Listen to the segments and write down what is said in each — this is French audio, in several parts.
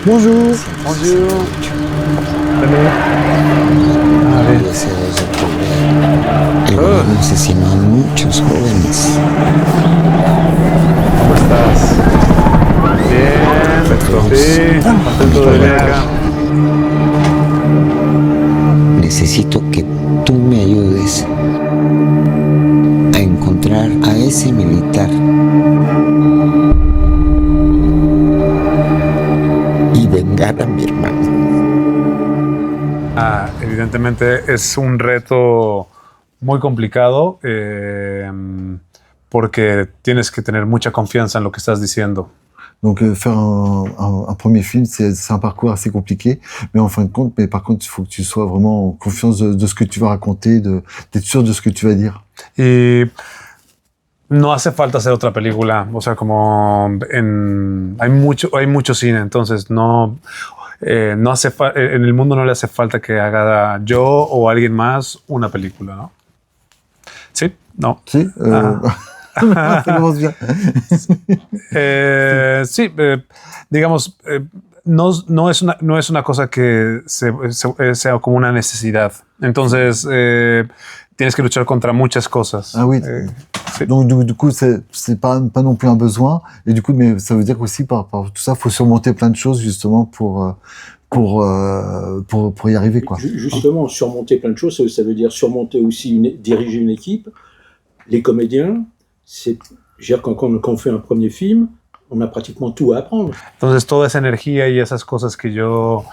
Bonjour. Bonjour. El gobierno asesina a muchos jóvenes. ¿Cómo estás? Bien, sí, contento de venir acá. Necesito que tú me ayudes a encontrar a ese militar y vengar a mi hermano. Evidentemente es un reto muy complicado porque tienes que tener mucha confianza en lo que estás diciendo. Donc faire un premier film, c'est un parcours assez compliqué, mais en fin de compte, mais par contre, il faut que tu sois vraiment en confiance de ce que tu vas raconter, d'être sûr de ce que tu vas dire. Y no hace falta hacer otra película, o sea, hay mucho cine, entonces no hace en el mundo no le hace falta que haga yo o alguien más una película, ¿no? ¿Sí? No. Sí. Ça commence bien. Sí, digamos, no es una cosa que sea como una necesidad. Entonces, tienes que luchar contra muchas cosas. Ah oui. Sí. Donc du coup, c'est pas non plus un besoin. Et du coup, mais ça veut dire qu'aussi par tout ça, faut surmonter plein de choses justement pour y arriver, quoi. Justement, surmonter plein de choses, ça veut dire surmonter aussi diriger une équipe, les comédiens. Quand on fait un premier film, on a pratiquement tout à apprendre. Entonces, toda esa energía y esas cosas que yo,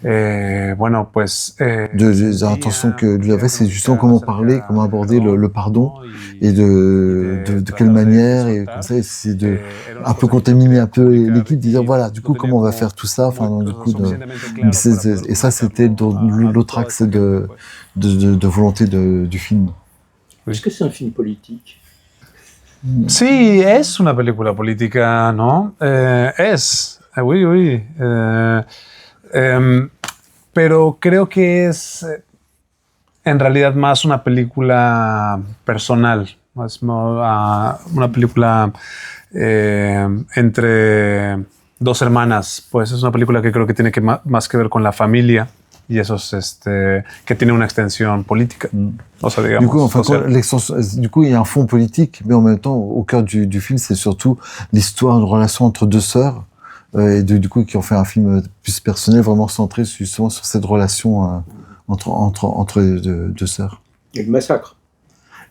bueno, pues... Des intentions que lui avait, c'est justement comment parler, comment aborder le pardon, et de quelle manière, et comme ça, c'est de un peu contaminer un peu l'équipe, de dire voilà, du coup, comment on va faire tout ça, enfin, donc, du coup, et ça, c'était l'autre axe de volonté du film. Est-ce que c'est un film politique? Sí, es una película política, ¿no? Oui. Pero creo que es en realidad más una película personal, más una película entre dos hermanas. Pues es una película que creo que tiene más que ver con la familia. Y eso es que tiene una extensión política. O sea, digamos, du coup, il y a un fond politique, mais en même temps, au cœur du film, c'est surtout l'histoire, une relation entre deux sœurs, et du coup, qui ont fait un film plus personnel, vraiment centré justement sur cette relation entre deux sœurs. Et le massacre.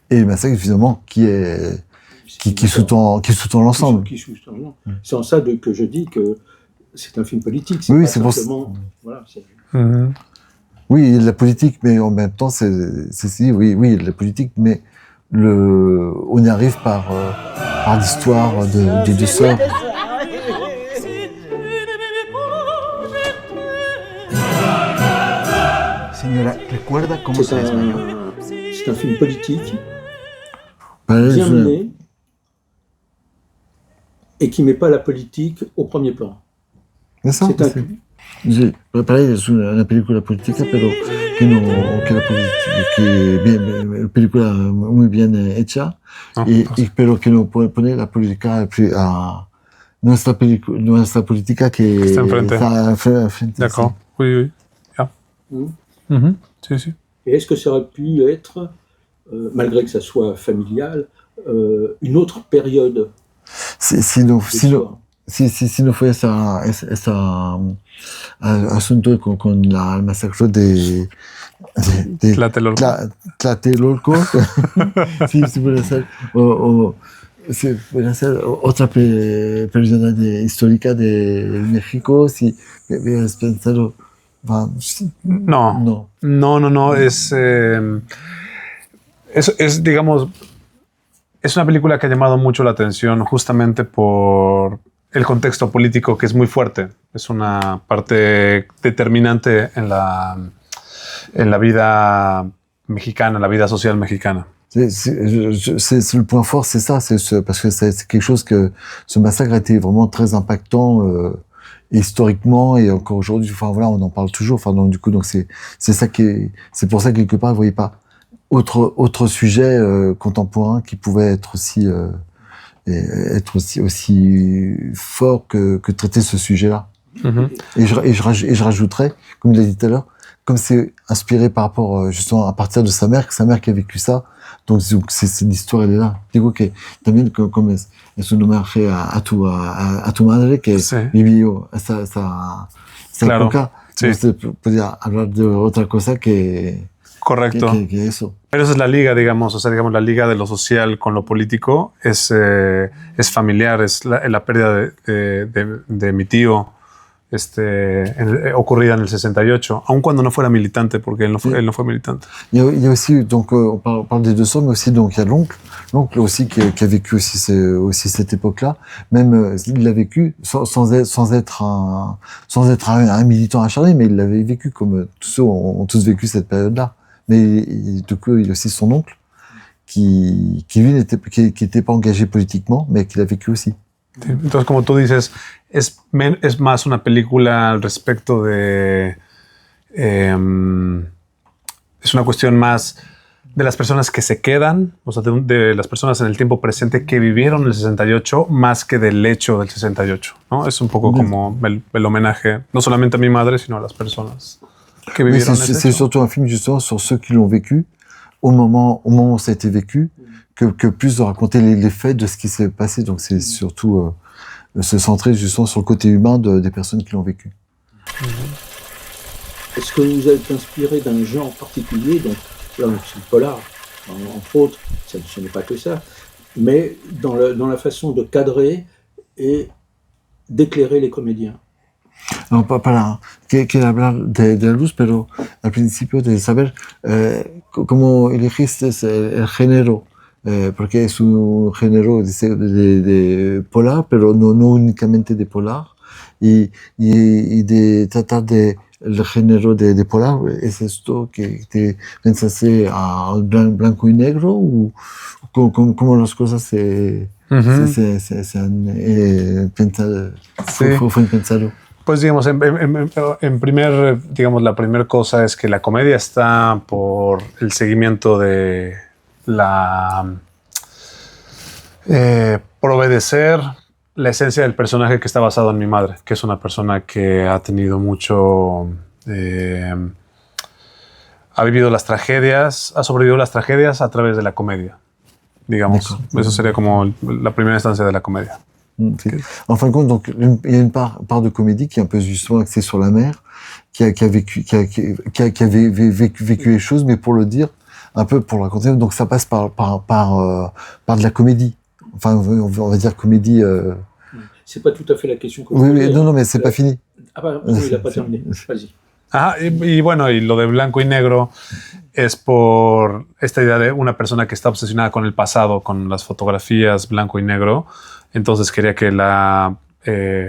Et le massacre, évidemment, qui sous-tend l'ensemble. C'est en ça que je dis que c'est un film politique. Oui, c'est pour ça. Voilà, Mm-hmm. Oui, la politique, mais en même temps, oui, la politique, mais on y arrive par l'histoire de deux sœurs. Señora, ¿recuerda cómo se desmayó? C'est un film politique, bien mené, et qui ne met pas la politique au premier plan. C'est un film. Sí, para es una película política, pero que es película muy bien hecha, pero que no puede poner la política a nuestra política que está enfrente. D'accord. Sí. Oui. Yeah. Mm-hmm. Sí. Et est-ce que ça aurait pu être, malgré que ça soit familial, une autre période? Si no fue ese asunto con el masacre de Tlatelolco, si puede ser, o si puede ser otra persona histórica de México, si hubieras pensado... No. Es, digamos, es una película que ha llamado mucho la atención justamente por el contexto político que es muy fuerte. Es una parte determinante en la vida mexicana, la vida social mexicana. C'est le point fort, c'est ça, parce que c'est quelque chose que ce massacre a été vraiment très impactant historiquement et encore aujourd'hui. Enfin voilà, on en parle toujours. Enfin donc du coup donc c'est pour ça quelque part vous voyez pas autre sujet contemporain qui pouvait être aussi fort que traiter ce sujet-là. Et je rajouterais, comme il a dit tout à l'heure, comme c'est inspiré par rapport, justement, à partir de sa mère qui a vécu ça, donc c'est l'histoire, elle est là. Digo que también como es un homenaje a tu madre que vivió esa Claro, época. sí. Usted podía hablar de otra cosa que Correcto. que eso. Pero esa es la liga, digamos, o sea, digamos, la liga de lo social con lo político es familiar, es la pérdida de mi tío, ocurrida en el 68, aun cuando no fuera militante, porque él no fue militante. Il y a aussi, donc, on parle des deux sœurs, mais aussi, donc, il y a l'oncle aussi qui a vécu aussi cette époque-là. Même, il l'a vécu sans être un militant acharné, mais il l'avait vécu comme tous ceux ont tous vécu cette période-là. Mais, du coup, il y a aussi son oncle qui lui n'était pas engagé politiquement, mais qui l'a vécu aussi. Entonces, como tú dices, es más una película al respecto de... es una cuestión más de las personas que se quedan, o sea, de las personas en el tiempo presente que vivieron el 68, más que del hecho del 68, ¿no? Es un poco como el homenaje, no solamente a mi madre, sino a las personas que vivieron ese hecho. C'est surtout un film, justement, sur ceux qui l'ont vécu, au moment où ça a été vécu, que plus de raconter les faits de ce qui s'est passé. Donc c'est surtout se centrer justement sur le côté humain des personnes qui l'ont vécu. Est-ce que vous êtes inspiré d'un genre particulier? Donc là, c'est le polar, entre autres, ce n'est pas que ça, mais dans la façon de cadrer et d'éclairer les comédiens. No, para quiero hablar de la luz, pero al principio de saber cómo elegiste el género. Porque es un género de polar, pero no únicamente de polar, y de tratar el género de polar. ¿Es esto que te pensaste a blanco y negro o cómo las cosas se han pensado? Sí. Fue pensado. Pues digamos, digamos, la primera cosa es que la comedia está por el seguimiento de por obedecer la esencia del personaje que está basado en mi madre, que es una persona que ha tenido mucho, ha vivido las tragedias, ha sobrevivido las tragedias a través de la comedia, digamos. Eso sería como la primera instancia de la comedia. Sí. En fin de compte, donc, il y a une part de comédie qui est un peu justement axée sur la mère, qui a vécu les choses, mais pour le dire, un peu pour le raconter. Donc ça passe par de la comédie. Enfin, on va dire comédie. C'est pas tout à fait la question que vous posez. Oui, non, mais c'est pas fini. Ah bah, non, il n'a pas terminé. Vas-y. Ah, y bueno, y lo de blanco y negro es por esta idea de una persona que está obsesionada con el pasado, con las fotografías blanco y negro. Entonces quería que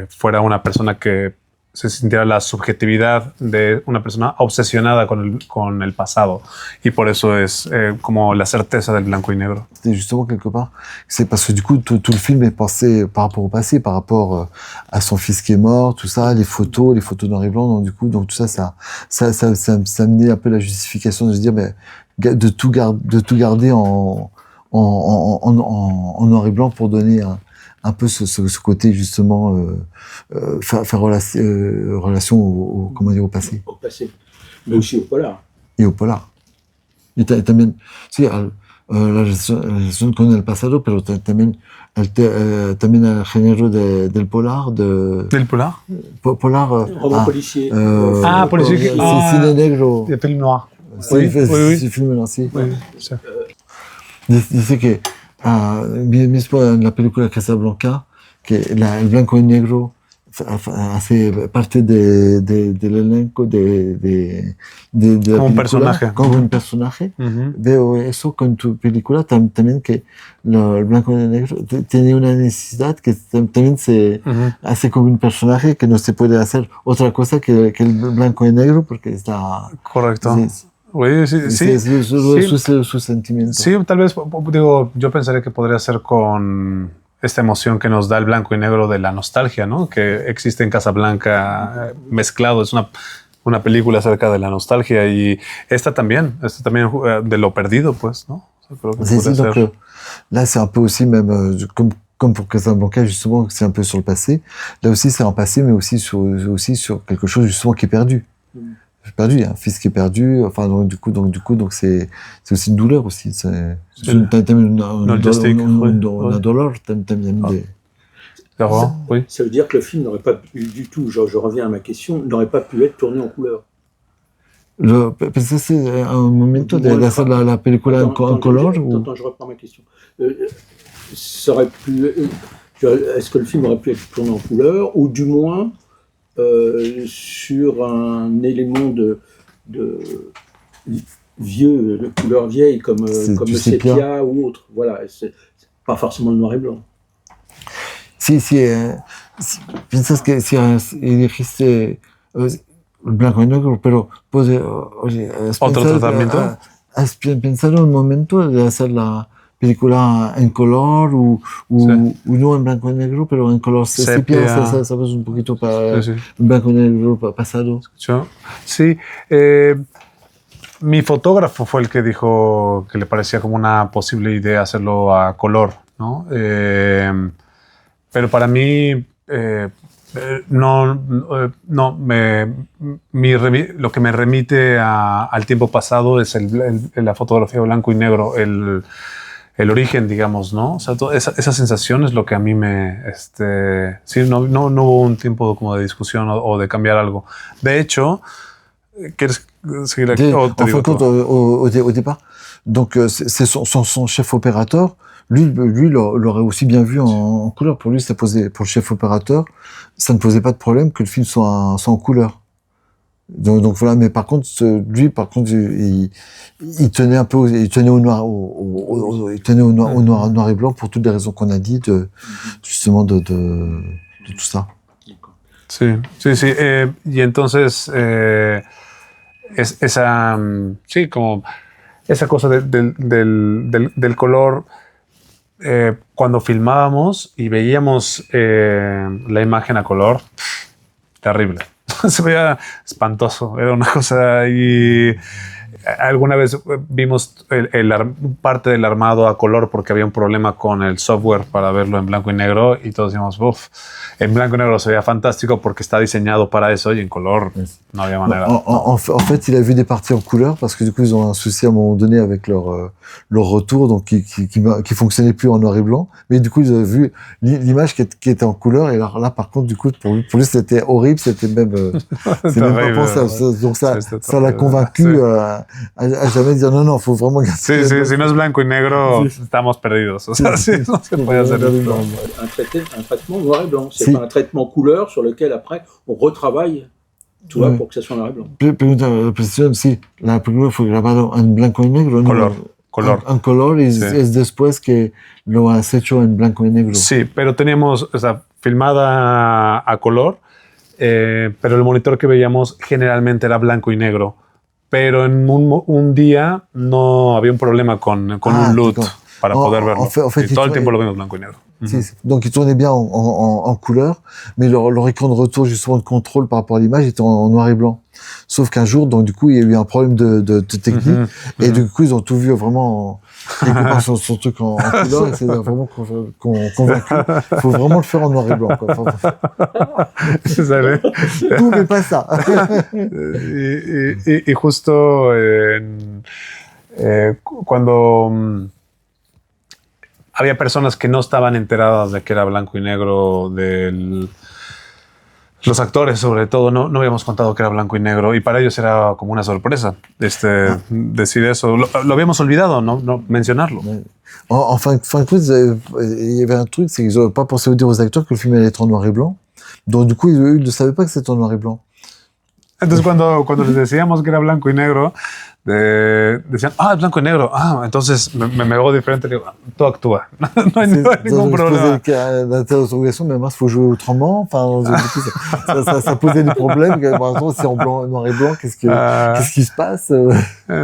fuera una persona que se sintiera la subjetividad de una persona obsesionada con el pasado. Y por eso es como la certeza del blanco y negro. Justement, quelque part, c'est parce que du coup, tout le film est pensé par rapport au passé, par rapport à son fils qui est mort, tout ça, les photos noir et blanc. Donc, du coup, donc, tout ça amenait un peu la justification de se dire, mais, de tout garder en noir et blanc pour donner un peu ce côté justement faire relation au comment dire, au passé. Au passé, mais aussi au polar. Y au polar. Y también, sí, la relación con el pasado, pero también el género del polar. ¿Del polar? Polar. Roman policier. Policier. Cine negro. De film noir. Sí, sí, film noir, sí. Sí. Dice que mismo en la película Casablanca, que el blanco y negro hace parte del elenco de la como un película, personaje. Como un personaje. Veo eso con tu película también, que el blanco y negro tiene una necesidad que también se hace como un personaje, que no se puede hacer otra cosa que el blanco y negro, porque está... Correcto. Sí, Oye, sí. Su sentimiento. Sí, tal vez, digo, yo pensaría que podría ser con esta emoción que nos da el blanco y negro de la nostalgia, ¿no? Que existe en Casablanca mezclado. Es una película acerca de la nostalgia, y esta también de lo perdido, pues, ¿no? O sea, creo que Sí, puede donc ser. là, c'est un peu aussi même, comme pour Casablanca, justement, c'est un peu sur le passé. Là aussi, c'est un passé, mais aussi sur quelque chose, justement, qui est perdu. Perdu, il y a un fils qui est perdu, enfin, donc, du coup, c'est aussi une douleur aussi. T'aimes une douleur, t'aimes bien des... Oui. Ça veut dire que le film n'aurait pas pu du tout, je reviens à ma question, n'aurait pas pu être tourné en couleur. Pensaste un momento de hacer la película en color? Attends, je reprends ma question. Ça aurait pu, est-ce que le film aurait pu être tourné en couleur, ou du moins sur un élément de vieux, de couleur vieille, comme le sépia ou autre. Voilà, c'est pas forcément le noir et blanc. Si piensas que si elegiste blanco y negro, pero oye, ¿Otro tratamiento? ¿Has pensado un momento de hacer la película en color o no en blanco y negro, pero en color sepia? ¿Sabes un poquito para blanco y negro pasado? Sí. Mi fotógrafo fue el que dijo que le parecía como una posible idea hacerlo a color, ¿no? Pero para mí lo que me remite al tiempo pasado es la fotografía blanco y negro, el origen, digamos, ¿no? O sea, esa sensación es lo que a mí sí, no hubo un tiempo como de discusión o de cambiar algo. De hecho, ¿quieres seguir aquí? Au départ, donc c'est son chef opérateur. Lui l'aurait aussi bien vu en couleur. Pour lui, pour le chef opérateur, ça ne posait pas de problème que le film soit en couleur. Donc voilà, mais par contre, lui, il tenait un peu, il tenait au noir et blanc pour toutes les raisons qu'on a dit, justement de tout ça. Sí. Y entonces, sí, como esa cosa del color. Cuando filmábamos y veíamos la imagen a color, terrible. Se veía espantoso, era una cosa. Y alguna vez vimos parte del armado a color porque había un problema con el software para verlo en blanco y negro y todos decíamos, uff, en blanco y negro se veía fantástico porque está diseñado para eso y en color no había manera. En fait, il a vu des parties en couleur parce que du coup, ils ont un souci à un moment donné avec leur retour, donc qui fonctionnait plus en noir et blanc. Mais du coup, ils ont vu l'image qui était en couleur. Et alors là, par contre, du coup, pour lui, c'était horrible. C'était même, c'est même pas pensable. Donc ça l'a convaincu à jamais dire non, faut vraiment garder. Sí, si no es blanco y negro, estamos perdidos. O sea, sí, no se puede hacer esto. Un traitement noir et blanc. C'est pas un traitement couleur sur lequel après on retravaille. Tu vois, pour que ça soit noir et blanc. Pregunta, precisión, sí, la película fue grabada en blanco y negro, ¿no? En color y es después que lo has hecho en blanco y negro. Sí, pero teníamos, filmada a color, pero el monitor que veíamos generalmente era blanco y negro. Pero en un día no había un problema con un LUT para poder verlo. En fait, y todo el tiempo lo vimos blanco y negro. Donc, il tournait bien en couleur, mais leur écran de retour, justement, de contrôle par rapport à l'image était en noir et blanc. Sauf qu'un jour, donc, du coup, il y a eu un problème de technique, et du coup, ils ont tout vu vraiment son truc en couleur, et c'est vraiment convaincu. Il faut vraiment le faire en noir et blanc, quoi. Tout, mais pas ça. y justo cuando había personas que no estaban enteradas de que era blanco y negro, los actores sobre todo, no habíamos contado que era blanco y negro, y para ellos era como una sorpresa decir eso. Lo habíamos olvidado, no mencionarlo. En fin de compte, il y avait un truc, c'est qu'ils n'avaient pas pensé dire aux acteurs que le film allait être en noir et blanc. Donc du coup, ils ne savaient pas que c'était en noir et blanc. Entonces cuando les decíamos que era blanco y negro, decían, es blanco y negro. Entonces me veo diferente. Digo, todo actúa. No hay ningún problema. L'interrogation, mais mince, faut jouer autrement. Enfin, ça posait des problèmes. Par exemple, c'est en noir et blanc. Qu'est-ce qui se passe?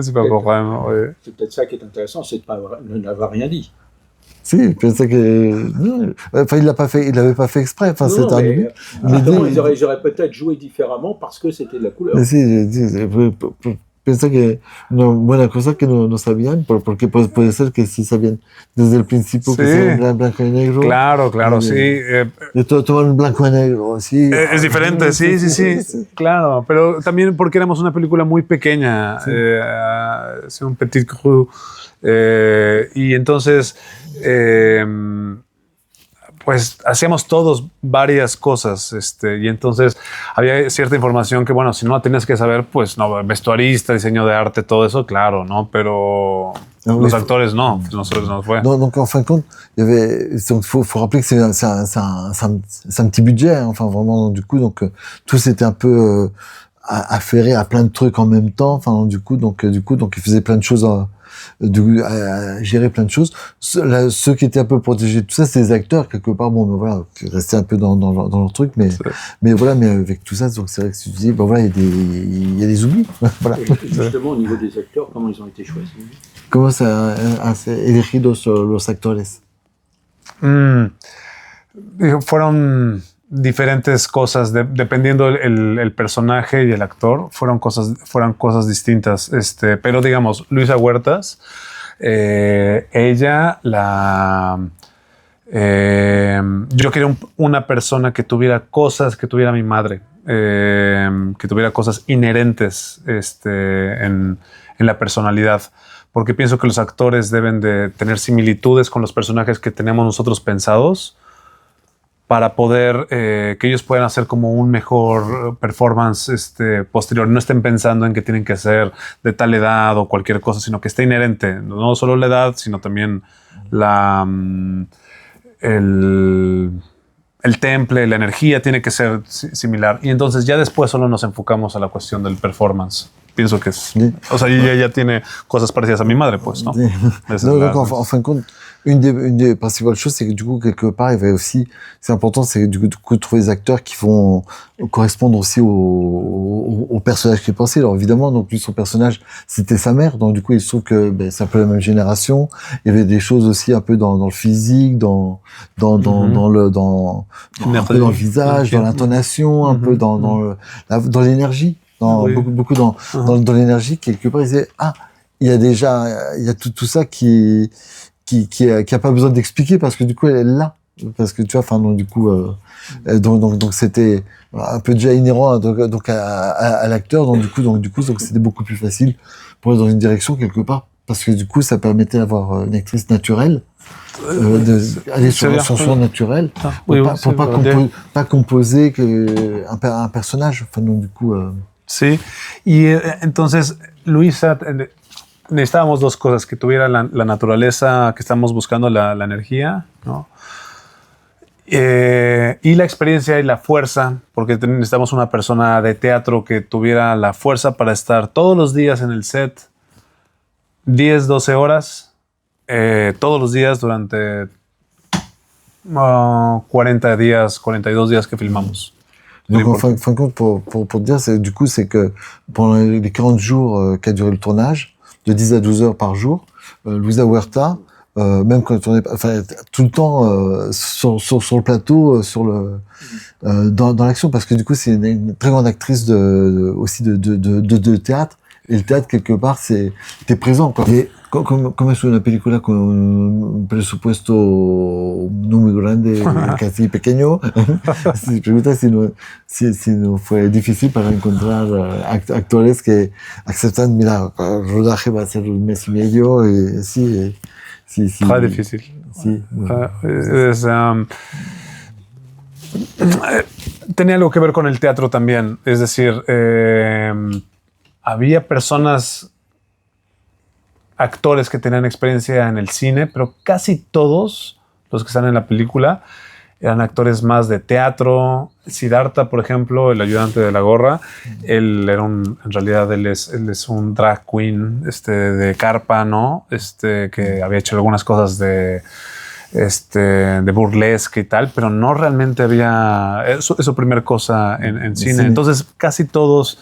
C'est pas problème. Oui. C'est peut-être ça qui est intéressant, c'est de n'avoir rien dit. Si, je pensais que... Enfin, il l'avait pas fait exprès. Enfin, non, mais ils auraient peut-être joué différemment parce que c'était de la couleur. Mais si, piensa que una buena cosa que no sabían, porque puede ser que sí sabían desde el principio que sea blanco y negro. Claro, sí. De todo en blanco y negro, sí. Es diferente, sí. Claro, pero también porque éramos una película muy pequeña, Sí. c'est un petit cru, y entonces pues hacíamos todos varias cosas, y entonces había cierta información que, bueno, si no la tenías que saber, pues no, vestuarista, diseño de arte, todo eso, claro, ¿no? Pero los actores no, pues nosotros nos fue. Donc en fin de compte, il y avait, donc faut rappeler que c'est un petit budget, hein, enfin vraiment, donc, du coup, donc tout c'était un peu affairé à plein de trucs en même temps, enfin donc, du coup, donc ils faisaient plein de choses. À gérer plein de choses. Ceux qui étaient un peu protégés de tout ça, c'est les acteurs, quelque part, bon, ben voilà, qui restaient un peu dans leur truc, mais voilà, mais avec tout ça, donc c'est vrai que tu dis, ben voilà, il y a des oublis, voilà. Et justement, au niveau des acteurs, comment ils ont été choisis? ¿Cómo se han elegido los actores? Fueron diferentes cosas, dependiendo el personaje y el actor, fueron cosas distintas. Pero digamos, Luisa Huertas, ella, yo quería una persona que tuviera cosas que tuviera mi madre, que tuviera cosas inherentes en la personalidad, porque pienso que los actores deben de tener similitudes con los personajes que tenemos nosotros pensados, para poder que ellos puedan hacer como un mejor performance posterior. No estén pensando en que tienen que ser de tal edad o cualquier cosa, sino que esté inherente. No solo la edad, sino también el temple, la energía tiene que ser similar. Y entonces ya después solo nos enfocamos a la cuestión del performance. Pienso que es... Sí. O sea, ella ya tiene cosas parecidas a mi madre, pues, ¿no? Sí. Donc, en fin de compte, une des principales choses, c'est que du coup, quelque part, il va aussi, c'est important, c'est du coup de trouver des acteurs qui vont correspondre aussi au personnage qui est pensé. Alors évidemment, donc lui, son personnage, c'était sa mère, donc du coup, il se trouve que c'est un peu la même génération. Il y avait des choses aussi un peu dans le physique, un peu dans le visage, dans l'intonation, un peu dans l'énergie. Beaucoup dans l'énergie, quelque part, ils disaient, il y a tout ça qui a pas besoin d'expliquer parce que du coup, elle est là. Parce que tu vois, enfin, donc, du coup, donc c'était un peu déjà inhérent donc à l'acteur, donc du coup, c'était beaucoup plus facile pour aller dans une direction quelque part. Parce que du coup, ça permettait d'avoir une actrice naturelle, d'aller sur son naturel, pour pas composer un personnage. Enfin, donc du coup. Sí, y entonces Luisa, necesitábamos dos cosas, que tuviera la naturaleza que estamos buscando, la energía, ¿no? Y la experiencia y la fuerza, porque necesitamos una persona de teatro que tuviera la fuerza para estar todos los días en el set, 10, 12 horas, todos los días durante 40 días, 42 días que filmamos. Donc en fin de compte, pour te dire, c'est que pendant les 40 jours qu'a duré le tournage, de 10 à 12 heures par jour, Luisa Huerta, même quand on est, enfin, tout le temps sur le plateau, dans l'action, parce que du coup c'est une très grande actrice aussi de théâtre, et le théâtre quelque part t'es présent, quoi. Et como es una película con un presupuesto no muy grande, casi pequeño, si preguntas si no fue difícil para encontrar actores que aceptan, mira, el rodaje va a ser un mes y medio, y sí. Très difícil. Sí. Tenía algo que ver con el teatro también, es decir, había actores que tenían experiencia en el cine, pero casi todos los que están en la película eran actores más de teatro. Siddhartha, por ejemplo, el ayudante de la gorra, él era en realidad él es un drag queen de carpa, ¿no? Que había hecho algunas cosas de burlesque y tal, pero no realmente había... Es su primer cosa en cine. Entonces, casi todos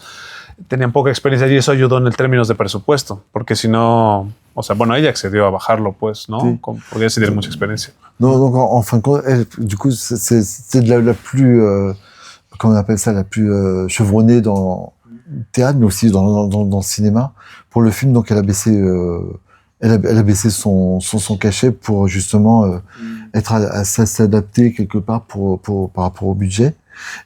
tenían poca experiencia y eso ayudó en el términos de presupuesto, porque si no, o sea, bueno, ella accedió a bajarlo, pues, ¿no? Sí. Podía tener mucha experiencia. Non, donc en fin de compte, elle, du coup, c'est de la plus, comment on appelle ça, la plus chevronnée dans théâtre, mais aussi dans le cinéma. Pour le film, donc elle a baissé, elle a baissé son cachet pour justement être à s'adapter quelque part par rapport au budget.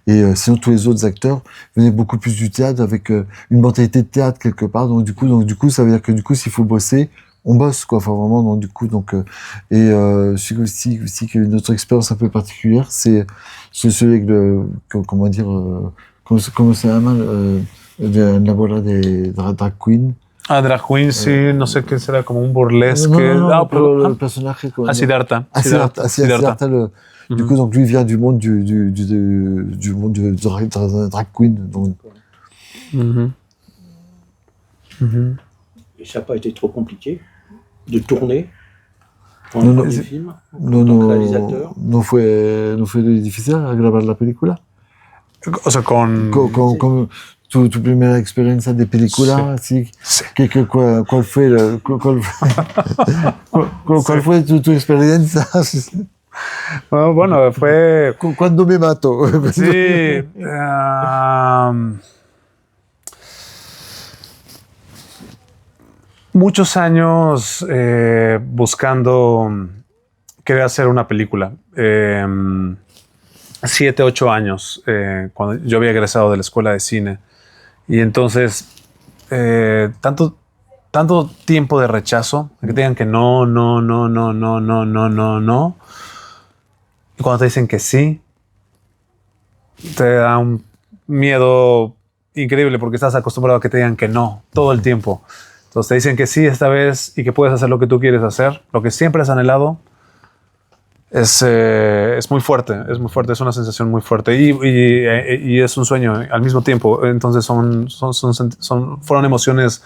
Et sinon tous les autres acteurs venaient beaucoup plus du théâtre avec une mentalité de théâtre quelque part. Donc du coup, ça veut dire que du coup, s'il faut bosser, on bosse quoi. Enfin vraiment, donc du coup, je sais aussi que notre expérience un peu particulière, c'est celui avec comment dire, comment c'est la bola des drag queens. Ah, drag queen, sí, no sé qué será, como un burlesque. Non, pero, le personnage Siddhartha. Siddhartha, du coup, donc lui vient du monde du monde de drag queen. Donc. Et ça n'a pas été trop compliqué de tourner en un premier film en tant que réalisateur. No fue difícil grabar la película. O sea, con tu primera experiencia de película, sí. ¿Cuál fue cuál fue tu experiencia? Bueno, fue... ¿Cuándo me mato? Sí. Muchos años buscando querer hacer una película. 7, 8 años, cuando yo había egresado de la escuela de cine. Y entonces, tanto tiempo de rechazo, que te digan que no. Y cuando te dicen que sí, te da un miedo increíble porque estás acostumbrado a que te digan que no todo el tiempo. Entonces te dicen que sí esta vez y que puedes hacer lo que tú quieres hacer, lo que siempre has anhelado. Es muy fuerte, es una sensación muy fuerte y es un sueño al mismo tiempo. Entonces fueron emociones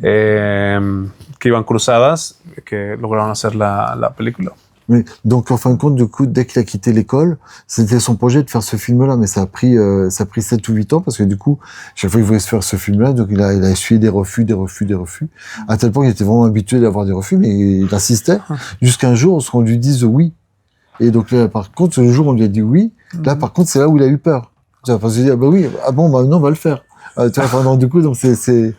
que iban cruzadas que lograron hacer la película. Oui, donc en fin de compte, du coup, dès qu'il a quitté l'école, c'était son projet de faire ce film-là, mais ça a pris 7 ou 8 ans parce que du coup, chaque fois qu'il voulait se faire ce film-là, donc il a essuyé des refus, à tel point qu'il était vraiment habitué d'avoir des refus, mais il insistait jusqu'à un jour où on lui dise oui. Et donc là, par contre, le jour où on lui a dit oui, là, par contre, c'est là où il a eu peur. Tu vois, parce qu'il dit, ah bah oui, ah bon, maintenant on va le faire. Tu vois, enfin, donc, du coup, donc ahí sí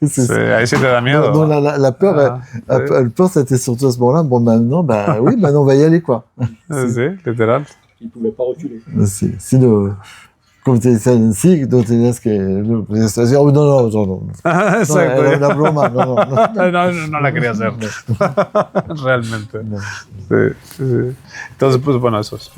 te da miedo. Non, la peur, la peur, c'était surtout à ce moment-là. Bon, maintenant, oui, maintenant on va y aller, quoi. Sí, literal. Il ne pouvait pas reculer. Comme tu dis, sí, no tenías que... No. Exacto. Era una broma, no la quería hacer. Realmente. Sí. Entonces, pues bueno, eso es.